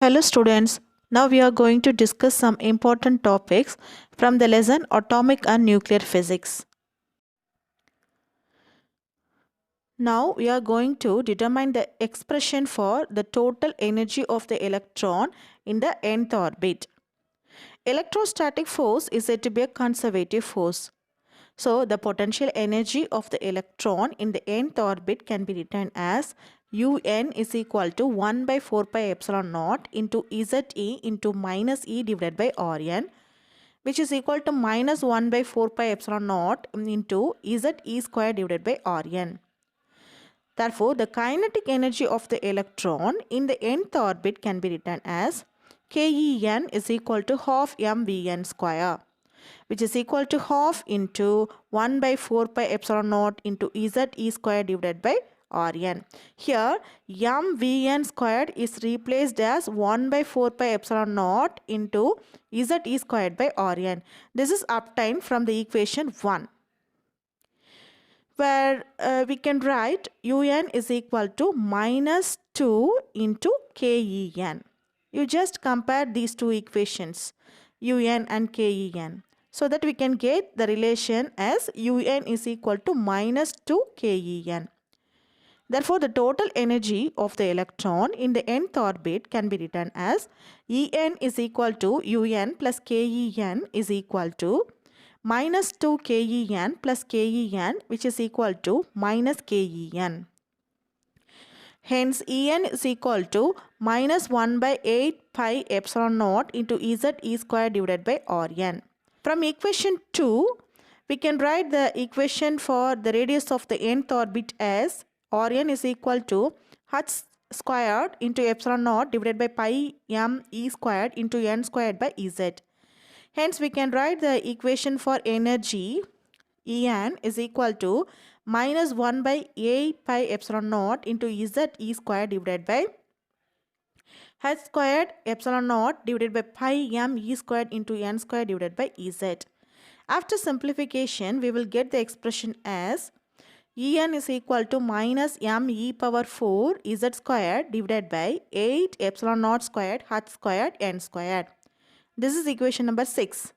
Hello students, now we are going to discuss some important topics from the lesson Atomic and Nuclear Physics. Now we are going to determine the expression for the total energy of the electron in the nth orbit. Electrostatic force is said to be a conservative force. So the potential energy of the electron in the nth orbit can be written as UN is equal to 1 by 4 pi epsilon naught into ZE into minus E divided by Rn, which is equal to minus 1 by 4 pi epsilon naught into ZE square divided by Rn. Therefore, the kinetic energy of the electron in the nth orbit can be written as KEN is equal to half mVn square, which is equal to half into 1 by 4 pi epsilon naught into ZE square divided by Rn. Here mVn squared is replaced as 1 by 4 pi epsilon naught into ZE squared by Rn. This is obtained from the equation 1, where we can write UN is equal to minus 2 into KEN. You just compare these two equations, UN and KEN, so that we can get the relation as UN is equal to minus 2 KEN. Therefore, the total energy of the electron in the nth orbit can be written as En is equal to UN plus KEN is equal to minus 2 KEN plus KEN, which is equal to minus KEN. Hence, En is equal to minus 1 by 8 pi epsilon naught into ZE square divided by Rn. From equation 2, we can write the equation for the radius of the nth orbit as Rn is equal to h squared into epsilon naught divided by pi m E squared into n squared by Ez. Hence, we can write the equation for energy En is equal to minus 1 by 8 pi epsilon naught into ZE squared divided by h squared epsilon naught divided by pi m E squared into n squared divided by Ez. After simplification, we will get the expression as En is equal to minus m e power 4 Z squared divided by 8 epsilon naught squared h squared n squared. This is equation number 6.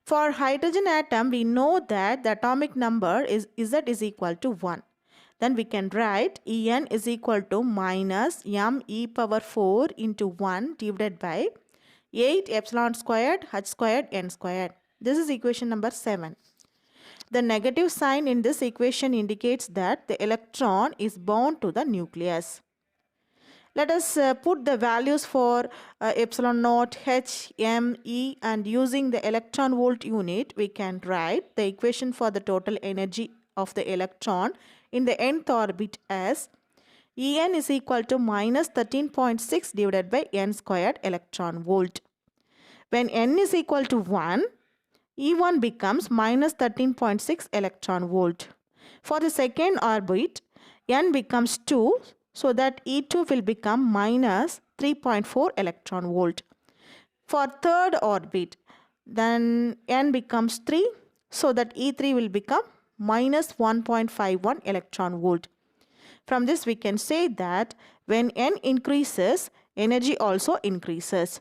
For hydrogen atom, we know that the atomic number is Z is equal to 1. Then we can write En is equal to minus m e power 4 into 1 divided by 8 epsilon squared h squared n squared. This is equation number 7. The negative sign in this equation indicates that the electron is bound to the nucleus. Let us put the values for epsilon naught, h, m, e, and using the electron volt unit, we can write the equation for the total energy of the electron in the nth orbit as En is equal to minus 13.6 divided by n squared electron volt. When n is equal to 1, E1 becomes minus 13.6 electron volt. For the second orbit, n becomes 2, so that E2 will become minus 3.4 electron volt. For third orbit, then n becomes 3, so that E3 will become minus 1.51 electron volt. From this, we can say that when n increases, energy also increases,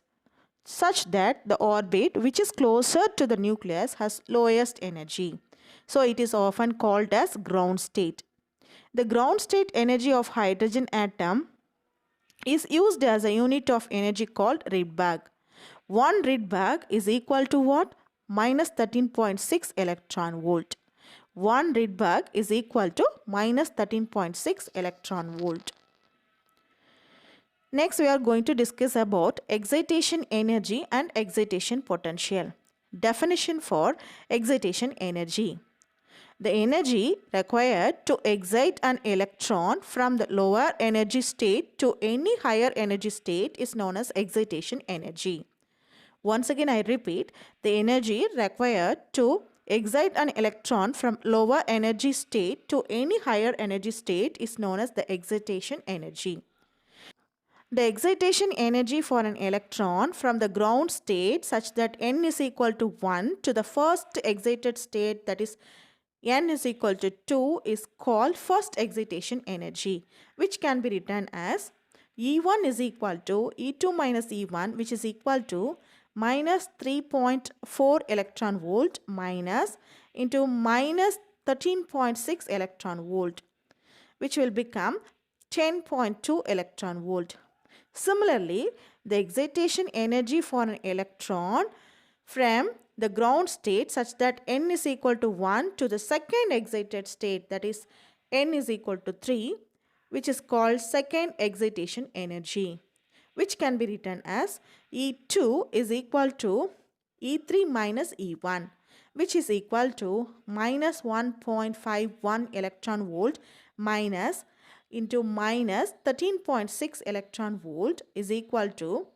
such that the orbit which is closer to the nucleus has lowest energy. So it is often called as ground state. The ground state energy of hydrogen atom is used as a unit of energy called Rydberg. 1 Rydberg is equal to what? Minus 13.6 electron volt. 1 Rydberg is equal to minus 13.6 electron volt. Next, we are going to discuss about excitation energy and excitation potential. Definition for excitation energy. The energy required to excite an electron from the lower energy state to any higher energy state is known as excitation energy. Once again, I repeat, the energy required to excite an electron from lower energy state to any higher energy state is known as the excitation energy. The excitation energy for an electron from the ground state such that n is equal to 1 to the first excited state, that is n is equal to 2, is called first excitation energy, which can be written as E1 is equal to E2 minus E1, which is equal to minus 3.4 electron volt minus into minus 13.6 electron volt, which will become 10.2 electron volt. Similarly, the excitation energy for an electron from the ground state such that n is equal to 1 to the second excited state, that is n is equal to 3, which is called second excitation energy, which can be written as E2 is equal to E3 minus E1, which is equal to minus 1.51 electron volt minus into minus 13.6 electron volt is equal to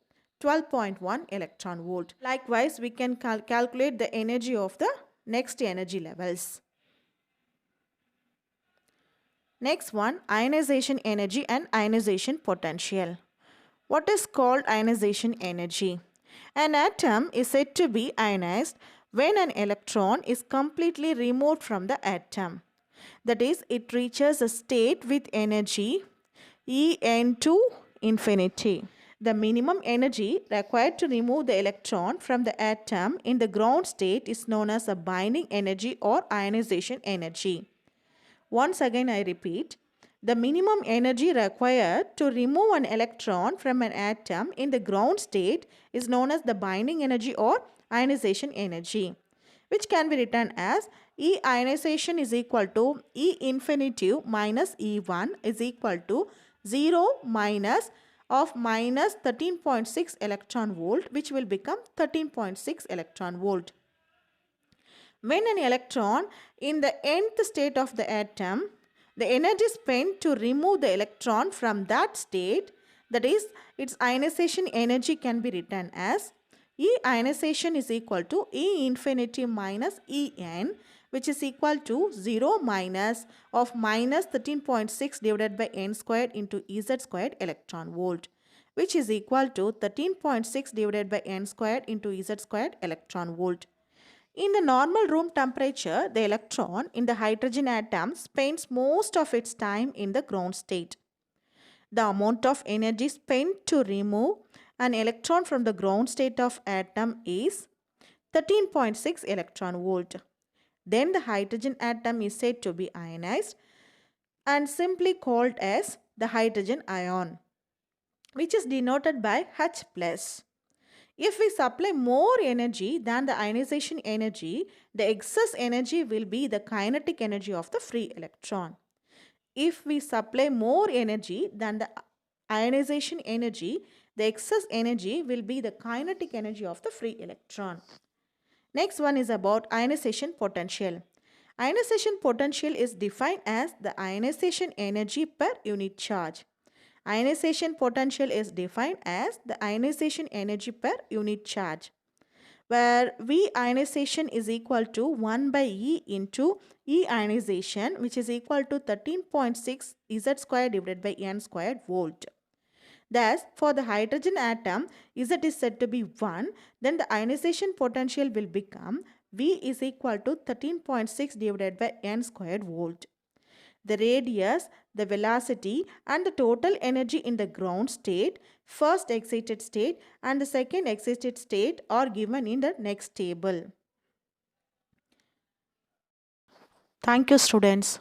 12.1 electron volt. Likewise, we can calculate the energy of the next energy levels. Next one, ionization energy and ionization potential. What is called ionization energy? An atom is said to be ionized when an electron is completely removed from the atom. That is, it reaches a state with energy En to infinity. The minimum energy required to remove the electron from the atom in the ground state is known as a binding energy or ionization energy. Once again I repeat, the minimum energy required to remove an electron from an atom in the ground state is known as the binding energy or ionization energy, which can be written as E ionization is equal to E infinitive minus E1 is equal to 0 minus of minus 13.6 electron volt, which will become 13.6 electron volt. When an electron in the nth state of the atom, the energy spent to remove the electron from that state, that is, its ionization energy, can be written as E ionization is equal to E infinity minus En, which is equal to 0 minus of minus 13.6 divided by n squared into Ez squared electron volt, which is equal to 13.6 divided by n squared into Ez squared electron volt. In the normal room temperature, the electron in the hydrogen atom spends most of its time in the ground state. The amount of energy spent to remove an electron from the ground state of atom is 13.6 electron volt. Then the hydrogen atom is said to be ionized and simply called as the hydrogen ion, which is denoted by H+. If we supply more energy than the ionization energy, the excess energy will be the kinetic energy of the free electron. If we supply more energy than the ionization energy, the excess energy will be the kinetic energy of the free electron. Next one is about ionization potential. Ionization potential is defined as the ionization energy per unit charge. Ionization potential is defined as the ionization energy per unit charge, where V ionization is equal to 1 by E into E ionization, which is equal to 13.6 Z squared divided by N squared volt. Thus, for the hydrogen atom, Z is said to be 1, then the ionization potential will become V is equal to 13.6 divided by N squared volt. The radius, the velocity and the total energy in the ground state, first excited state and the second excited state are given in the next table. Thank you, students.